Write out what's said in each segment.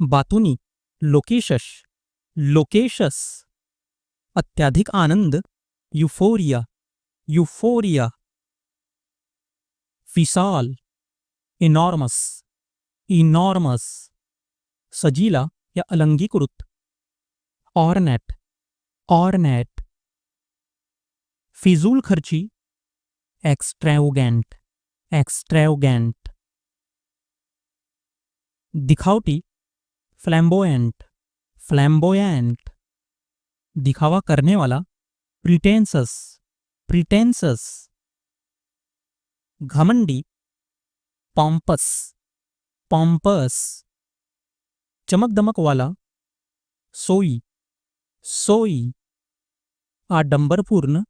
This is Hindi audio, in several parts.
बातूनी, लोकेशस, लोकेशस. अत्याधिक आनंद, यूफोरिया, यूफोरिया. विशाल, इनॉर्मस, इनॉर्मस. सजीला या अलंगीकृत, ऑर्नेट, ऑर्नेट. फिजूल खर्ची, एक्स्ट्रावगेंट, एक्स्ट्रावगेंट. दिखावटी, फ्लैम्बोयंट, फ्लैम्बोयंट. दिखावा करने वाला, प्रिटेंसस, प्रिटेंसस. घमंडी, पॉम्पस, पॉम्पस. चमक दमक वाला, सोई, सोई. आडंबरपूर्ण,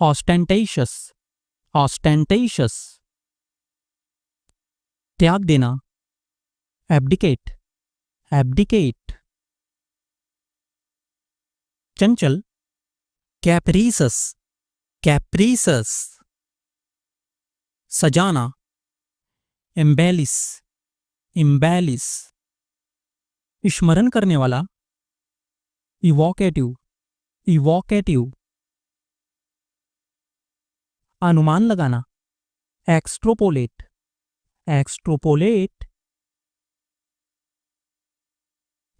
ऑस्टेंटेशस, ऑस्टेंटेशस. त्याग देना, एब्डिकेट, एब्डिकेट. चंचल, कैप्रीसस, कैप्रीसस. सजाना, एम्बेलिस, इम्बेलिस. स्मरण करने वाला, इवोकेटिव, इवोकेटिव. अनुमान लगाना, एक्स्ट्रोपोलेट, एक्स्ट्रोपोलेट.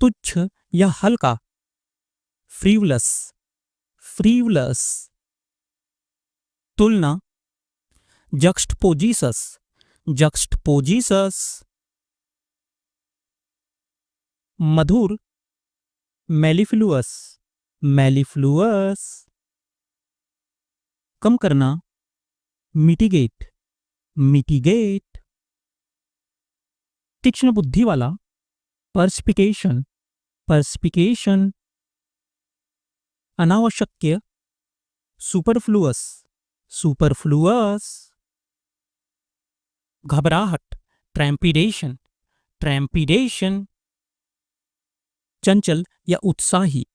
तुच्छ या हल्का, फ्रीवलस, फ्रीवलस. तुलना, जक्स्टपोजिसस, जक्स्टपोजिसस. मधुर, मेलिफ्लुअस, मेलिफ्लुअस. कम करना, मिटिगेट, मिटिगेट. तीक्ष्ण बुद्धि वाला, पर्स्पिकेशन, पर्स्पिकेशन. अनावश्यक, सुपरफ्लुअस, सुपरफ्लुअस. घबराहट, ट्रैम्पिडेशन, ट्रैम्पिडेशन. चंचल या उत्साही,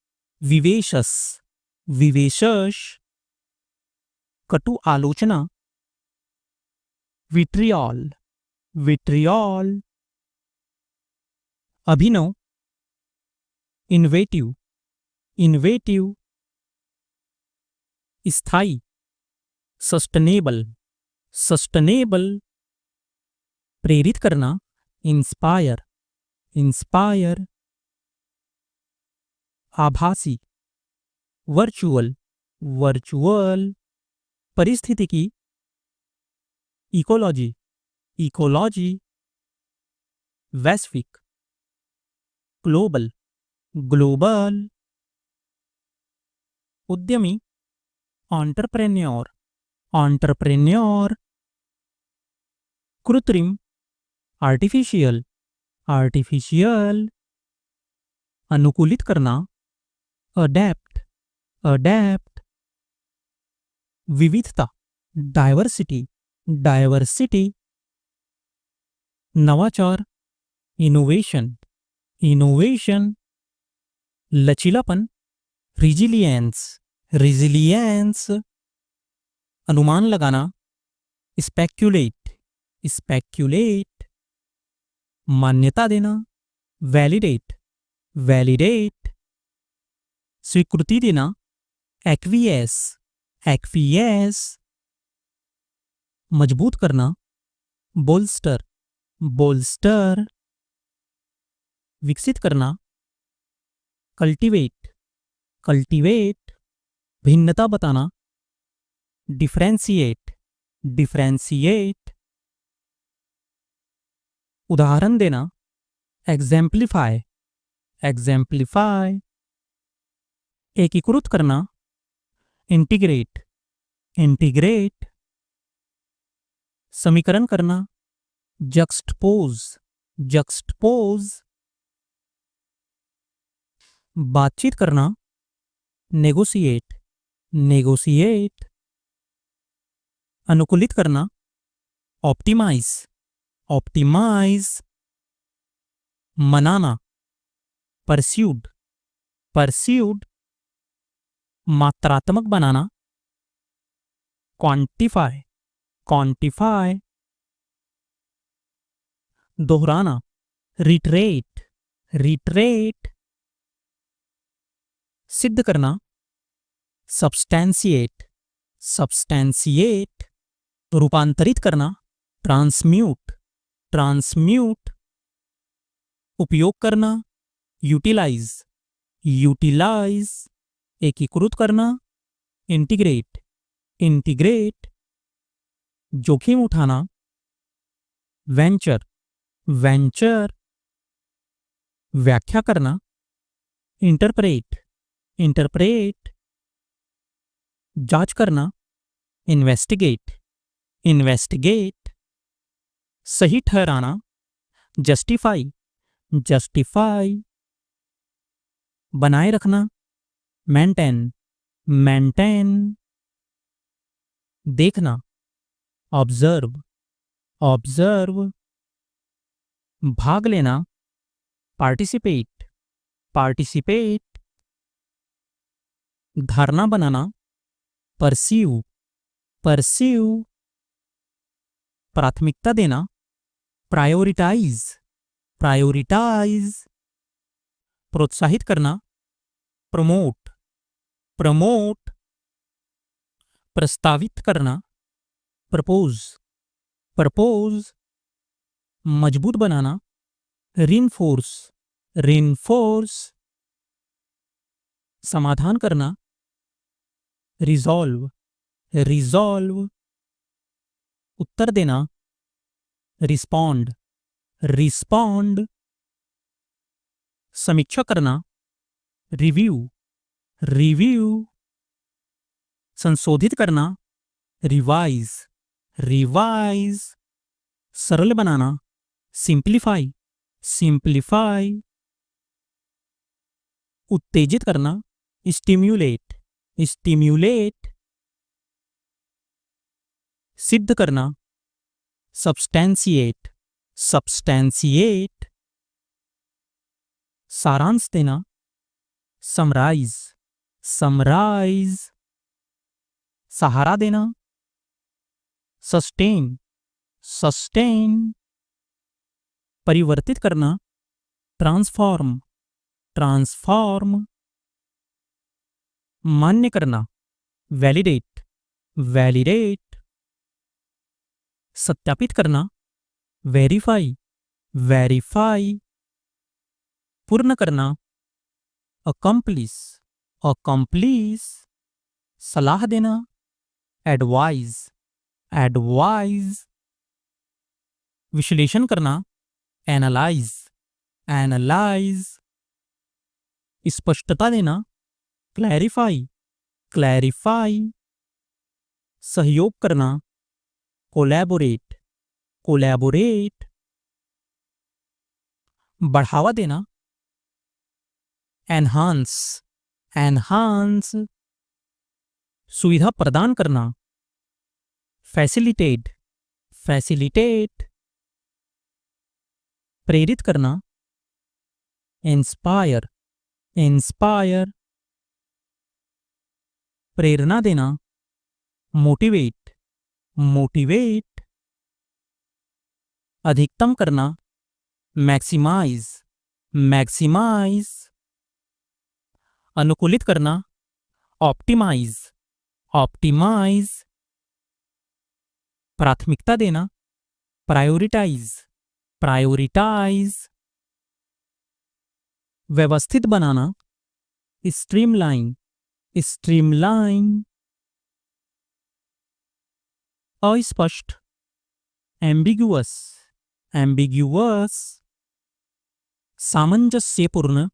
विवेशस, विवेशस. कटु आलोचना, विट्रियॉल, विट्रियॉल. अभिनव, इन्वेटिव, इन्वेटिव. स्थायी, सस्टेनेबल, सस्टेनेबल. प्रेरित करना, इंस्पायर, इंस्पायर. आभासी, वर्चुअल, वर्चुअल. परिस्थितिकी, इकोलॉजी, इकोलॉजी. वैश्विक, ग्लोबल, ग्लोबल. उद्यमी, एंटरप्रेन्योर, एंटरप्रेन्योर. कृत्रिम, आर्टिफिशियल, आर्टिफिशियल. अनुकूलित करना, अडैप्ट, अडैप्ट. विविधता, डायवर्सिटी, डायवर्सिटी. नवाचार, इनोवेशन, इनोवेशन. लचीलापन, रिजिलियंस, रिजिलियंस. अनुमान लगाना, स्पेक्युलेट, स्पेक्युलेट. मान्यता देना, वैलिडेट, वैलिडेट. स्वीकृति देना, एक्वियस, एक्वियस. मजबूत करना, बोल्स्टर, बोल्स्टर. विकसित करना, कल्टीवेट, कल्टीवेट. भिन्नता बताना, डिफरेंशिएट, डिफरेंशिएट. उदाहरण देना, एग्जाम्प्लीफाई, एग्जाम्प्लीफाई. एकीकृत करना, इंटीग्रेट, इंटीग्रेट. समीकरण करना, जक्स्टपोज, जक्स्टपोज. बातचीत करना, नेगोशिएट, नेगोशिएट. अनुकूलित करना, ऑप्टिमाइज, ऑप्टिमाइज. मनाना, परस्यूड, परस्यूड. मात्रात्मक बनाना, क्वांटिफाई, क्वांटिफाई. दोहराना, रिट्रेट, रिट्रेट, सिद्ध करना, सब्सटैंशिएट, सब्सटैंशिएट, रूपांतरित करना, ट्रांसम्यूट, ट्रांसम्यूट, उपयोग करना, यूटिलाइज, यूटिलाइज, एकीकृत करना, इंटीग्रेट, इंटीग्रेट, जोखिम उठाना, वेंचर, वेंचर, व्याख्या करना, इंटरप्रेट, इंटरप्रेट, जांच करना, इन्वेस्टिगेट, इन्वेस्टिगेट, सही ठहराना, जस्टिफाई, जस्टिफाई, बनाए रखना, मेंटेन, मेंटेन, देखना, ऑब्जर्व, ऑब्जर्व, भाग लेना, पार्टिसिपेट, पार्टिसिपेट, धारणा बनाना, परसीव, परसीव, प्राथमिकता देना, प्रायोरिटाइज, प्रायोरिटाइज, प्रोत्साहित करना, प्रमोट, प्रमोट, प्रस्तावित करना, प्रपोज, प्रपोज, मजबूत बनाना, रिनफोर्स, रिनफोर्स, समाधान करना, रिजॉल्व, रिजॉल्व, उत्तर देना, रिस्पॉन्ड, रिस्पॉन्ड, समीक्षा करना, रिव्यू, रिव्यू, संशोधित करना, रिवाइज, रिवाइज, सरल बनाना, सिंप्लीफाई, सिंप्लीफाई, उत्तेजित करना, स्टिम्युलेट, स्टिम्युलेट, सिद्ध करना, सब्सटैंशिएट, सब्सटैंशिएट, सारांश देना, समराइज, समराइज, सहारा देना, सस्टेन, सस्टेन, परिवर्तित करना, ट्रांसफॉर्म, ट्रांसफॉर्म, मान्य करना, वैलिडेट, वैलिडेट, सत्यापित करना, वेरीफाई, वेरीफाई, पूर्ण करना, अकम्प्लिस, अकम्प्लिस, सलाह देना, एडवाइज, एडवाइज, विश्लेषण करना, एनालाइज, एनालाइज, स्पष्टता देना, क्लैरिफाई, क्लैरिफाई, सहयोग करना, कोलैबोरेट, कोलैबोरेट, बढ़ावा देना, एनहांस, एनहांस, सुविधा प्रदान करना, फैसिलिटेट, फैसिलिटेट, प्रेरित करना, इंस्पायर, इंस्पायर, प्रेरणा देना, मोटिवेट, मोटिवेट, अधिकतम करना, मैक्सिमाइज, मैक्सिमाइज, अनुकूलित करना, ऑप्टिमाइज, ऑप्टिमाइज, प्राथमिकता देना, प्रायोरिटाइज, प्रायोरिटाइज, व्यवस्थित बनाना, स्ट्रीमलाइन, स्ट्रीमलाइन, अस्पष्ट, एम्बिगुअस, एम्बिगुअस, सामंजस्यपूर्ण,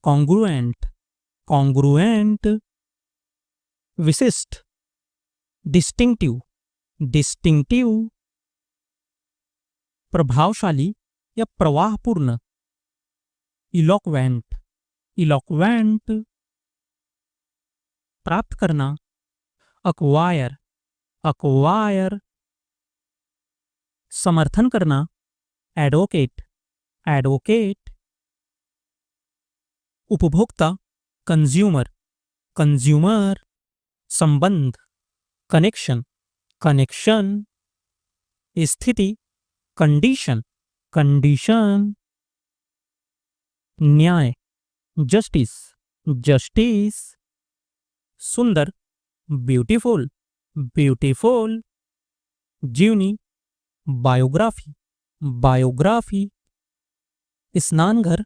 कॉन्ग्रुएंट, कॉन्ग्रुएंट, विशिष्ट, डिस्टिंक्टिव, डिस्टिंक्टिव, प्रभावशाली या प्रवाहपूर्ण, इलोक्वेंट, इलोक्वेंट, प्राप्त करना, अक्वायर, अक्वायर, समर्थन करना, एडवोकेट, एडवोकेट, उपभोक्ता, कंज्यूमर, कंज्यूमर, संबंध, कनेक्शन, कनेक्शन, स्थिति, कंडीशन, कंडीशन, न्याय, जस्टिस, जस्टिस। सुंदर, ब्यूटीफुल, ब्यूटीफुल। जीवनी, बायोग्राफी, बायोग्राफी। स्नानघर,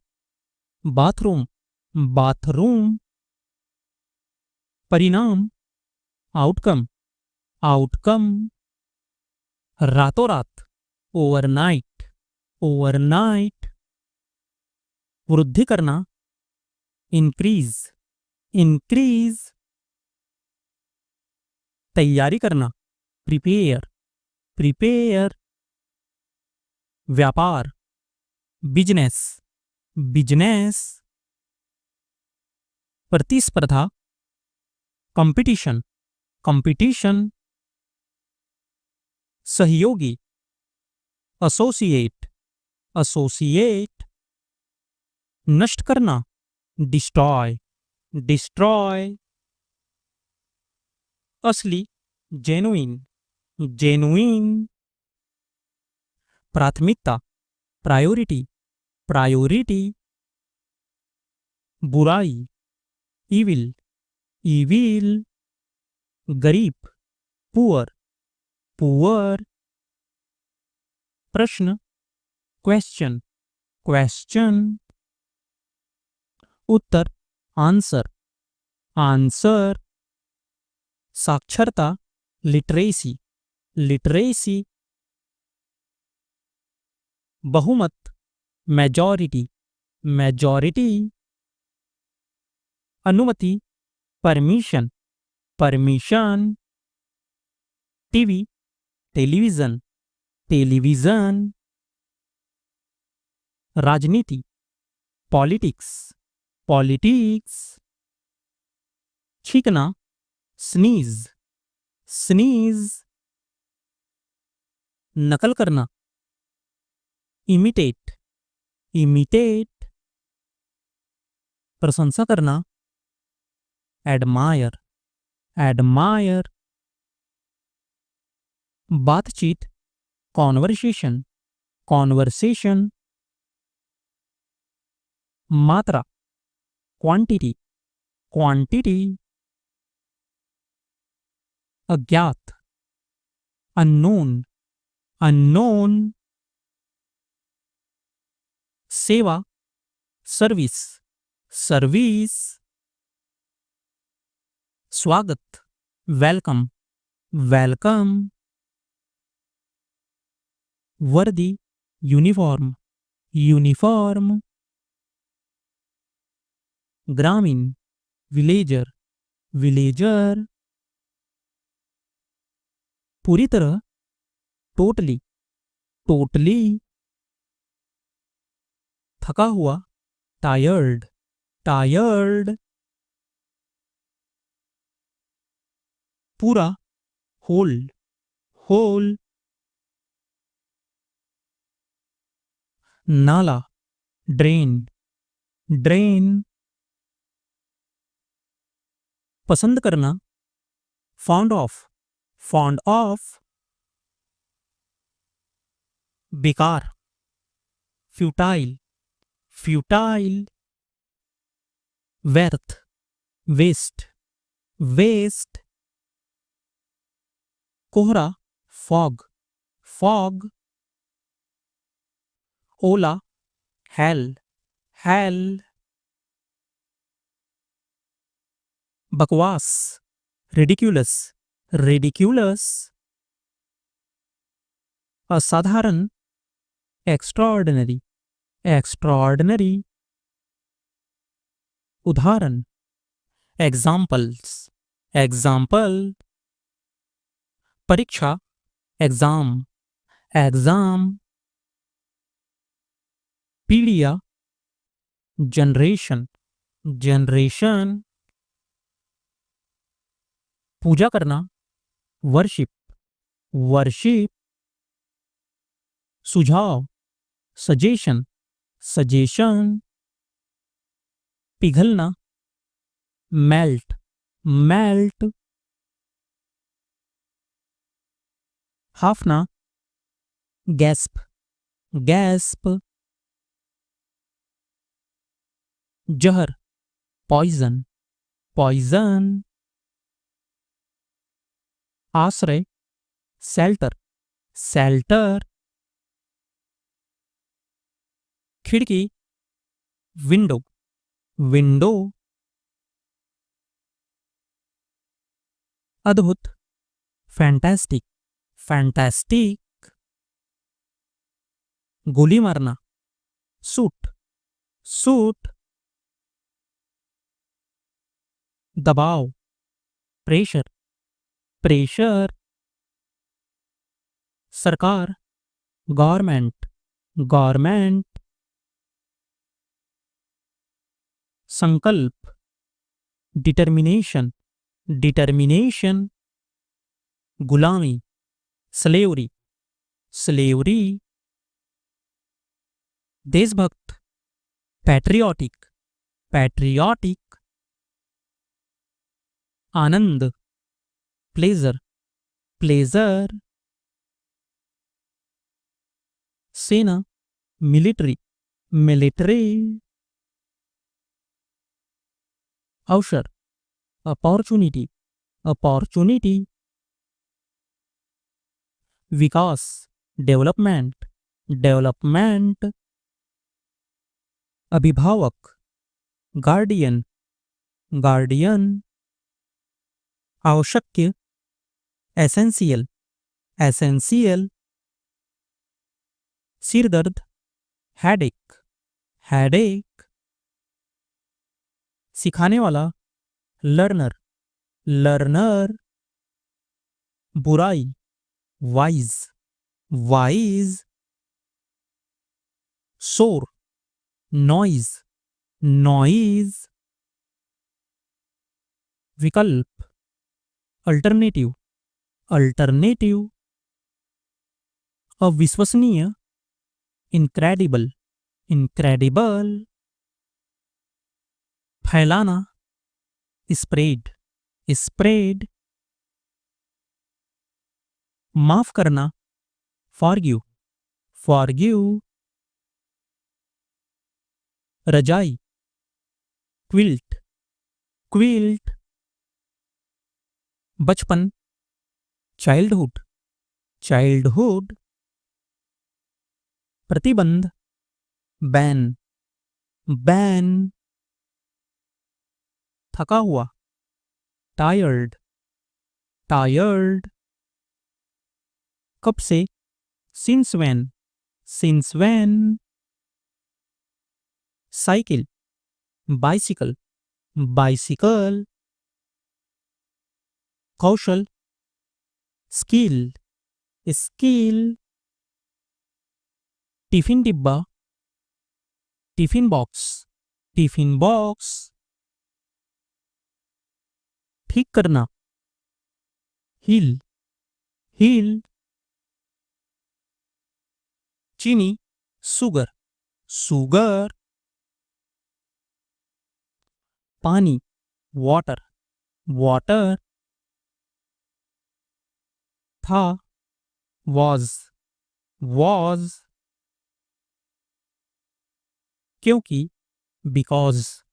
बाथरूम, बाथरूम। परिणाम, आउटकम, आउटकम। रातों रात, ओवरनाइट, ओवरनाइट। वृद्धि करना, इंक्रीज, इंक्रीज। तैयारी करना, प्रिपेयर, प्रिपेयर। व्यापार, बिजनेस, बिजनेस। प्रतिस्पर्धा, कंपटीशन, कंपटीशन। सहयोगी, एसोसिएट, एसोसिएट। नष्ट करना, डिस्ट्रॉय, डिस्ट्रॉय। असली, जेन्युइन, जेन्युइन। प्राथमिकता, प्रायोरिटी, प्रायोरिटी। बुराई, इविल, इविल। गरीब, पुअर, पुअर। प्रश्न, क्वेश्चन, क्वेश्चन। उत्तर, आंसर, आंसर। साक्षरता, लिटरेसी, लिटरेसी। बहुमत, मेजॉरिटी, मेजॉरिटी। अनुमति, permission, permission. TV, television, television. राजनीति, पॉलिटिक्स, पॉलिटिक्स। छींकना, स्नीज, स्नीज। नकल करना, इमिटेट, इमिटेट। प्रशंसा करना, एडमायर, एडमायर। बातचीत, कॉन्वर्सेशन, कॉन्वर्सेशन। मात्रा, क्वांटिटी, क्वांटिटी। अज्ञात, अननोन, अननोन। सेवा, सर्विस, सर्विस। स्वागत, वेलकम, वेलकम। वर्दी, यूनिफॉर्म, यूनिफॉर्म। ग्रामीण, विलेजर, विलेजर। पूरी तरह, टोटली, टोटली। थका हुआ, टायर्ड, टायर्ड। पूरा, होल, होल। नाला, ड्रेन, ड्रेन। पसंद करना, फॉन्ड ऑफ, फॉन्ड ऑफ। बेकार, फ्यूटाइल, फ्यूटाइल। व्यर्थ, वेस्ट, वेस्ट। कोहरा, फॉग, फॉग। ओला, हेल, हेल। बकवास, रिडिक्यूलस, रिडिक्यूलस। असाधारण, एक्स्ट्राऑर्डिनरी, एक्स्ट्राऑर्डिनरी। उदाहरण, एग्जाम्पल्स, एग्जाम्पल। परीक्षा, एग्जाम, एग्जाम। पीढ़िया, जनरेशन, जनरेशन। पूजा करना, वर्शिप, वर्शिप। सुझाव, सजेशन, सजेशन। पिघलना, मेल्ट, मेल्ट। हाफना, गैस्प, गैस्प। जहर, पॉइजन, पॉइजन। आश्रय, शेल्टर, शेल्टर। खिड़की, विंडो, विंडो। अद्भुत, फैंटास्टिक, फैंटास्टिक। गोली मारना, सूट, सूट। दबाव, प्रेशर, प्रेशर। सरकार, गवर्नमेंट, गवर्नमेंट। संकल्प, डिटर्मिनेशन, डिटर्मिनेशन। गुलामी, स्लेवरी, स्लेवरी। देशभक्त, पैट्रियोटिक, पैट्रियोटिक। आनंद, प्लेजर, प्लेजर। सेना, मिलिट्री, मिलिट्री। अवसर, अपॉर्चुनिटी, अपॉर्चुनिटी। विकास, डेवलपमेंट, डेवलपमेंट। अभिभावक, गार्डियन, गार्डियन। आवश्यक, एसेंशियल, एसेंशियल। सिरदर्द, हेडेक, हेडेक। सिखाने वाला, लर्नर, लर्नर। बुराई, वाइज, वाइज। शोर, नॉइज, नॉइज। विकल्प, अल्टरनेटिव, अल्टरनेटिव। अविश्वसनीय, इनक्रेडिबल, इनक्रेडिबल। फैलाना, स्प्रेड, स्प्रेड। माफ करना, फॉरगिव, फॉरगिव। रजाई, क्विल्ट, क्विल्ट। बचपन, चाइल्डहुड, चाइल्डहुड। प्रतिबंध, बैन, बैन। थका हुआ, टायर्ड, टायर्ड। कब से, since when, since when. Cycle, bicycle, bicycle. Kaushal, skill, skill. Tiffin डिब्बा, टिफिन बॉक्स, टिफिन बॉक्स। ठीक करना, हील, हील। चीनी, सुगर, सुगर। पानी, वाटर, वाटर। था, वॉज, वॉज। क्योंकि, बिकॉज,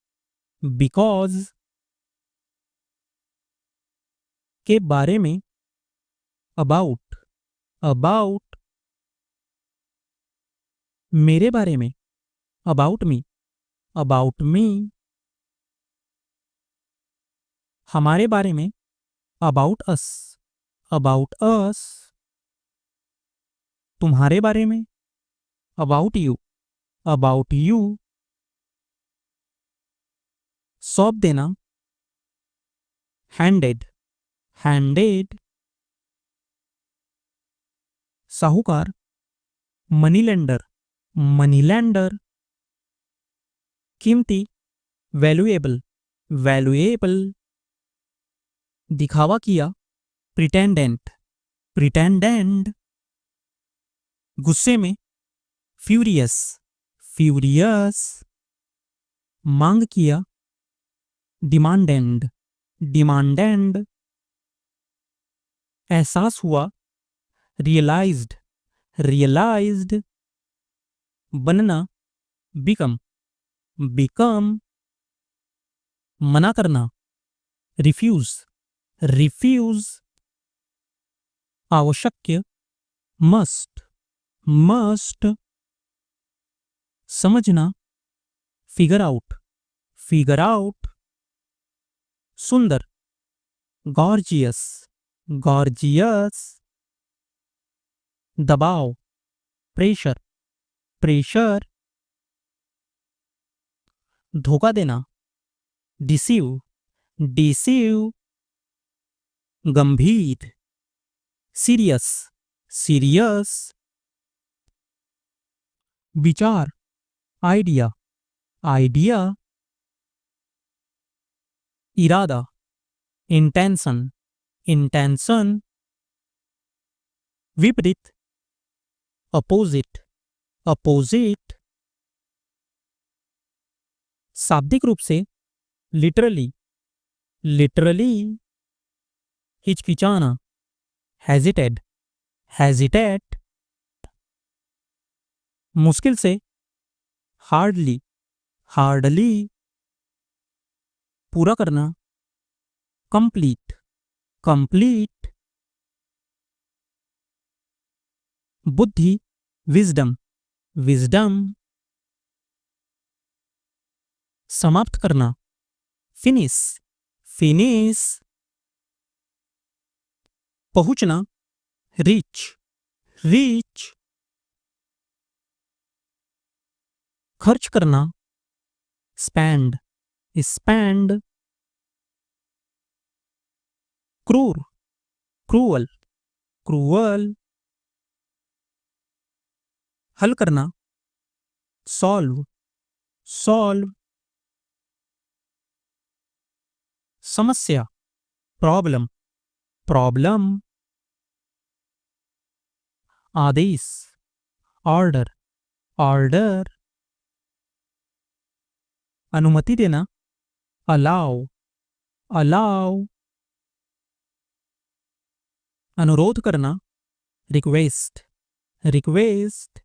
बिकॉज। के बारे में, अबाउट, अबाउट। मेरे बारे में, अबाउट मी, अबाउट मी। हमारे बारे में, अबाउट अस, अबाउट अस। तुम्हारे बारे में, अबाउट यू, अबाउट यू। सौंप देना, हैंडेड, हैंडेड। साहूकार, मनी लेंडर, मनी लेंडर। कीमती, वैल्यूएबल, वैल्यूएबल। दिखावा किया, प्रिटेंडेंट, प्रिटेंडेंट। गुस्से में, फ्यूरियस, फ्यूरियस। मांग किया, डिमांडेंड, डिमांडेंड। एहसास हुआ, रियलाइज्ड, रियलाइज्ड। बनना, बिकम, बिकम। मना करना, रिफ्यूज, रिफ्यूज। आवश्यक, मस्ट, मस्ट। समझना, फिगर आउट, फिगर आउट। सुंदर, गॉर्जियस, गॉर्जियस। दबाव, प्रेशर, प्रेशर। धोखा देना, डिसीव, डिसीव। गंभीर, सीरियस, सीरियस। विचार, आइडिया, आइडिया। इरादा, इंटेंशन, इंटेंशन। विपरीत, अपोजिट, अपोजिट। शाब्दिक रूप से लिटरली, लिटरली। हिचकिचाना, hesitated, hesitate. मुश्किल से, हार्डली, हार्डली। पूरा करना, कंप्लीट, कंप्लीट। बुद्धि, विजडम, विजडम। समाप्त करना, फिनिश, फिनिश। पहुंचना, रीच, रीच। खर्च करना, स्पेंड, स्पेंड। क्रूर, क्रूअल, क्रूअल। हल करना, सॉल्व, सॉल्व। समस्या, प्रॉब्लम, प्रॉब्लम। आदेश, ऑर्डर, ऑर्डर। अनुमति देना, अलाउ, अलाउ। अनुरोध करना, रिक्वेस्ट, रिक्वेस्ट।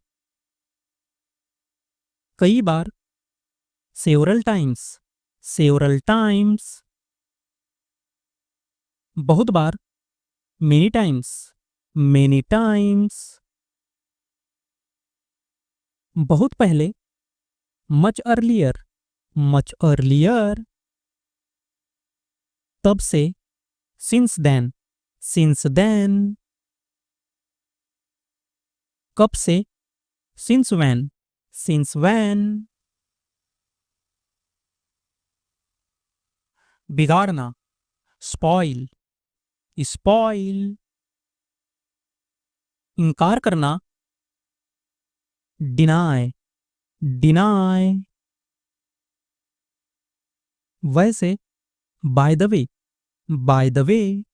कई बार, सेवरल टाइम्स, सेवरल टाइम्स। बहुत बार, मेनी टाइम्स, मेनी टाइम्स। बहुत पहले, मच अर्लियर, मच अर्लियर। तब से, सिंस देन, सिंस देन। कब से, सिंस व्हेन, सिंस व्हेन। बिगाड़ना, स्पॉइल, स्पॉइल। इनकार करना, डिनाय, डिनाय। वैसे, by the way, by the way.